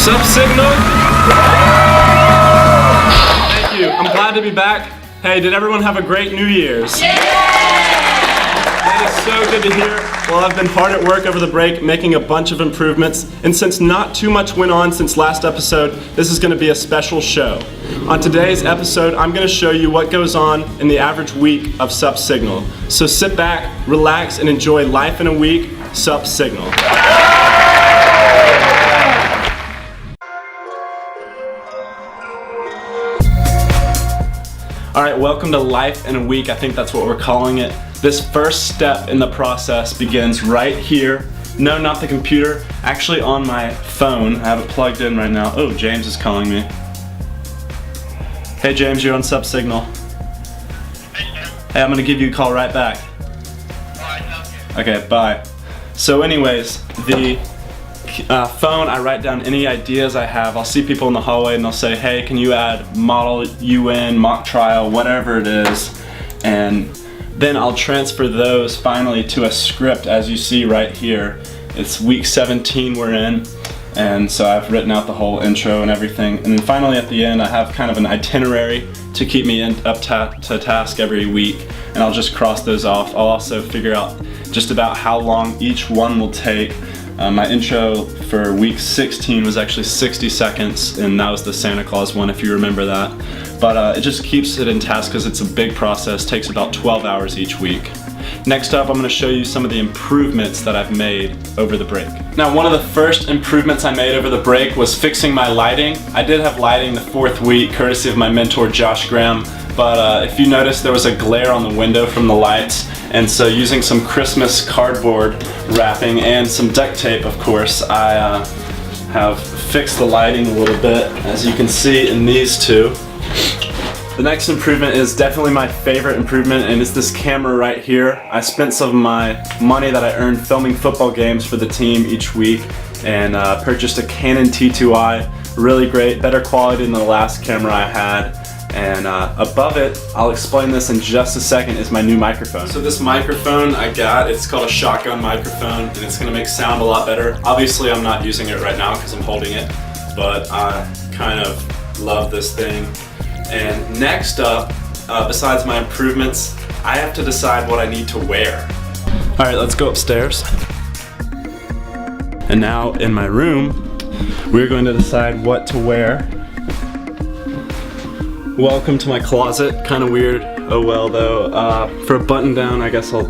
Sup Signal? Thank you. I'm glad to be back. Hey, did everyone have a great New Year's? Yeah! That is so good to hear. Well, I've been hard at work over the break making a bunch of improvements, and since not too much went on since last episode, this is going to be a special show. On today's episode, I'm going to show you what goes on in the average week of Sup Signal. So sit back, relax, and enjoy life in a week, Sup Signal. Alright, welcome to Life in a Week. I think that's what we're calling it. This first step in the process begins right here. No, not the computer. Actually on my phone. I have it plugged in right now. Oh, James is calling me. Hey James, you're on Sup Signal. Hey, I'm gonna give you a call right back. Okay, bye. So anyways, the phone, I write down any ideas I have. I'll see people in the hallway and they'll say, hey, can you add model UN, mock trial, whatever it is, and then I'll transfer those finally to a script, as you see right here. It's week 17 we're in, and so I've written out the whole intro and everything, and then finally at the end I have kind of an itinerary to keep me up to task every week, and I'll just cross those off. I'll also figure out just about how long each one will take. My intro for week 16 was actually 60 seconds, and that was the Santa Claus one, if you remember that. But it just keeps it in task because it's a big process, takes about 12 hours each week. Next up, I'm going to show you some of the improvements that I've made over the break. Now, one of the first improvements I made over the break was fixing my lighting. I did have lighting the 4th week, courtesy of my mentor, Josh Graham, but if you notice, there was a glare on the window from the lights, and so using some Christmas cardboard wrapping and some duct tape, of course, I have fixed the lighting a little bit, as you can see in these two. The next improvement is definitely my favorite improvement, and it's this camera right here. I spent some of my money that I earned filming football games for the team each week and purchased a Canon T2i. Really great, better quality than the last camera I had. And above it, I'll explain this in just a second, is my new microphone. So this microphone I got, it's called a shotgun microphone, and it's gonna make sound a lot better. Obviously I'm not using it right now because I'm holding it, but I kind of love this thing. And next up, besides my improvements, I have to decide what I need to wear. All right, let's go upstairs. And now in my room, we're going to decide what to wear. Welcome to my closet, kind of weird. Oh well though. For a button down, I guess I'll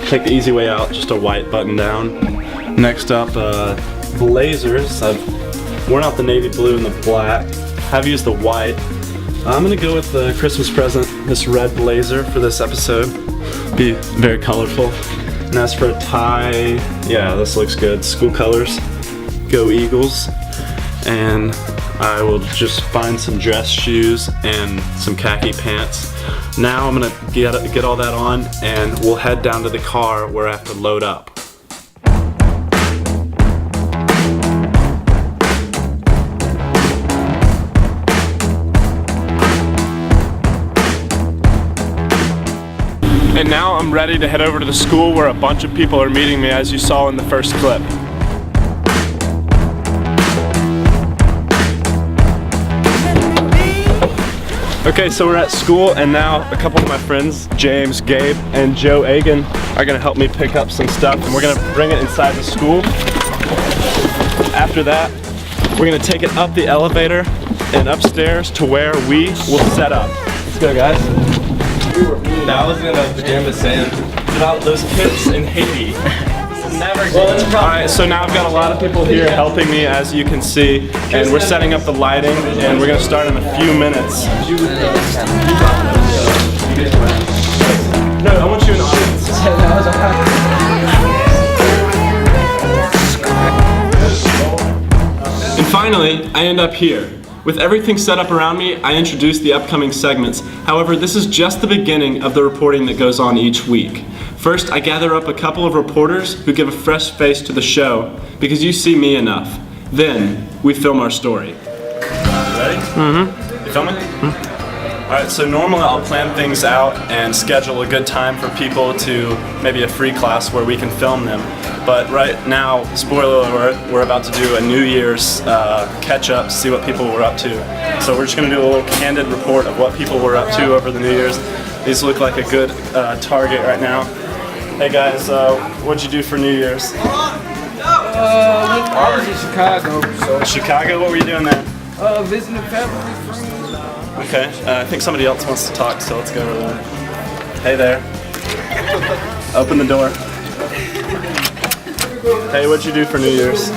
take the easy way out, just a white button down. Next up, blazers. I've worn out the navy blue and the black. Have used the white. I'm gonna go with the Christmas present, this red blazer for this episode. Be very colorful. And as for a tie, yeah, this looks good. School colors, go Eagles. And I will just find some dress shoes and some khaki pants. Now I'm gonna get all that on, and we'll head down to the car where I have to load up. And now I'm ready to head over to the school where a bunch of people are meeting me, as you saw in the first clip. Okay, so we're at school, and now a couple of my friends, James, Gabe, and Joe Agan, are gonna help me pick up some stuff, and we're gonna bring it inside the school. After that, we're gonna take it up the elevator and upstairs to where we will set up. Let's go, guys. That was in a pajama Sam. It's about those kids in Haiti. Never Alright, so now I've got a lot of people here helping me, as you can see, and we're setting up the lighting, and we're going to start in a few minutes. No, I want you in the audience. And finally, I end up here. With everything set up around me, I introduce the upcoming segments. However, this is just the beginning of the reporting that goes on each week. First, I gather up a couple of reporters who give a fresh face to the show, because you see me enough. Then, we film our story. Ready? Mm-hmm. You filming? Mm-hmm. Alright, so normally I'll plan things out and schedule a good time for people to maybe a free class where we can film them. But right now, spoiler alert, we're about to do a New Year's catch-up, see what people were up to. So we're just going to do a little candid report of what people were up to over the New Year's. These look like a good target right now. Hey guys, what'd you do for New Year's? I was in Chicago. Chicago? What were you doing there? Visiting family. Okay, I think somebody else wants to talk, so let's go over there. Hey there. Open the door. Hey, what'd you do for New Year's?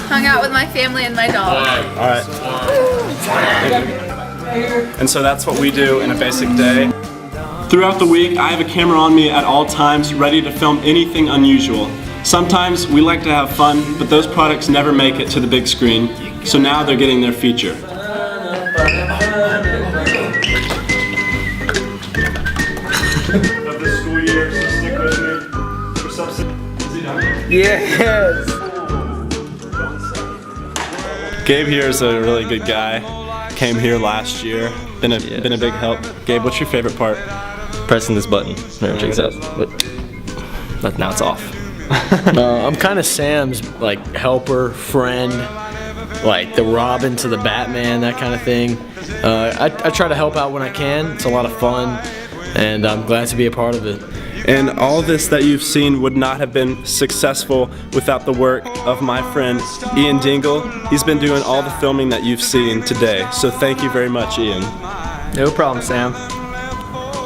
Hung out with my family and my dog. Alright. And so that's what we do in a basic day. Throughout the week, I have a camera on me at all times, ready to film anything unusual. Sometimes we like to have fun, but those products never make it to the big screen, so now they're getting their feature. Of the school year, so stick with me for Sup Signal. Yes. Gabe here is a really good guy. Came here last year. Been a big help. Gabe, what's your favorite part? Pressing this button. Never checks out. But now it's off. I'm kind of Sam's like helper, friend, like the Robin to the Batman, that kind of thing. I try to help out when I can. It's a lot of fun, and I'm glad to be a part of it. And all this that you've seen would not have been successful without the work of my friend Ian Dingle. He's been doing all the filming that you've seen today, so thank you very much, Ian. No problem, Sam.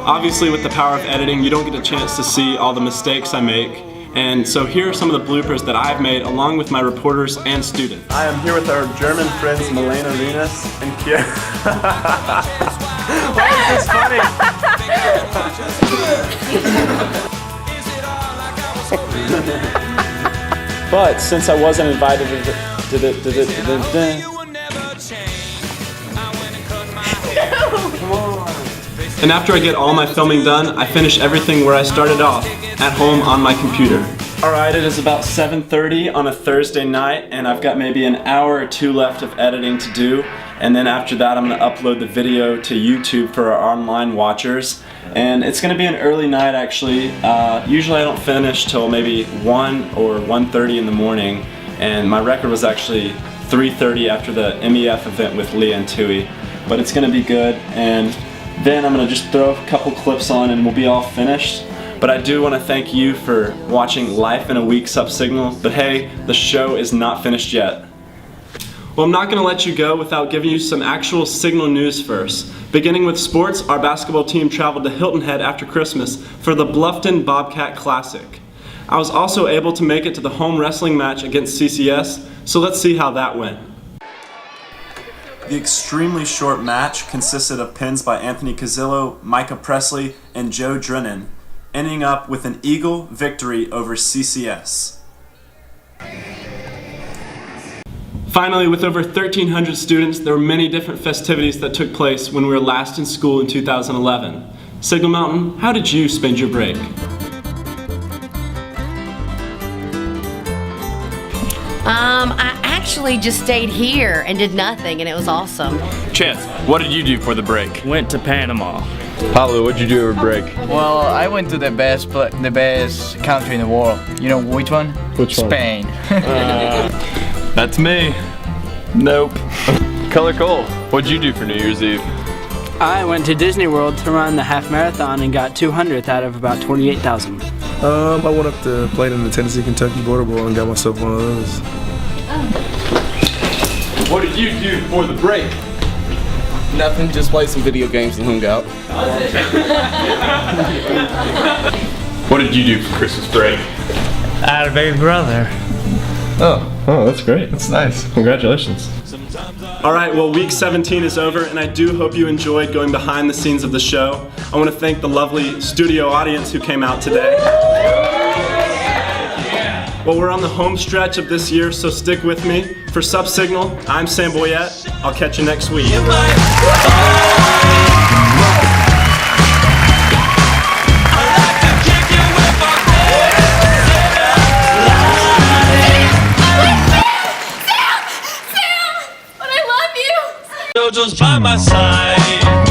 Obviously, with the power of editing, you don't get a chance to see all the mistakes I make. And so here are some of the bloopers that I've made along with my reporters and students. I am here with our German friends Milena Renas and Kiera. Why is this funny? But since I wasn't invited to the And after I get all my filming done, I finish everything where I started off, at home on my computer. Alright, it is about 7:30 on a Thursday night, and I've got maybe an hour or two left of editing to do, and then after that I'm going to upload the video to YouTube for our online watchers. And it's going to be an early night actually. Usually I don't finish till maybe 1 or 1:30 in the morning, and my record was actually 3:30 after the MEF event with Leah and Tui. But it's going to be good, and then I'm going to just throw a couple clips on and we'll be all finished. But I do want to thank you for watching Life in a Week Sup Signal. But hey, the show is not finished yet. Well, I'm not going to let you go without giving you some actual Signal news first. Beginning with sports, our basketball team traveled to Hilton Head after Christmas for the Bluffton Bobcat Classic. I was also able to make it to the home wrestling match against CCS, so let's see how that went. The extremely short match consisted of pins by Anthony Casillo, Micah Presley, and Joe Drennan, ending up with an Eagle victory over CCS. Finally, with over 1,300 students, there were many different festivities that took place when we were last in school in 2011. Signal Mountain, how did you spend your break? I actually just stayed here and did nothing, and it was awesome. Chance, what did you do for the break? Went to Panama. Pablo, what'd you do over break? Well, I went to the best country in the world. You know which one? Which one? Spain. That's me. Nope. Color Cole, what'd you do for New Year's Eve? I went to Disney World to run the half marathon and got 200th out of about 28,000. I went up to play in the Tennessee-Kentucky Border Bowl and got myself one of those. What did you do for the break? Nothing, just played some video games and hung out. What did you do for Christmas break? I had a baby brother. Oh, that's great. That's nice. Congratulations. Alright, well week 17 is over, and I do hope you enjoyed going behind the scenes of the show. I want to thank the lovely studio audience who came out today. Well, we're on the home stretch of this year, so stick with me. For Sup Signal, I'm Sam Boyette. I'll catch you next week. Just by my side.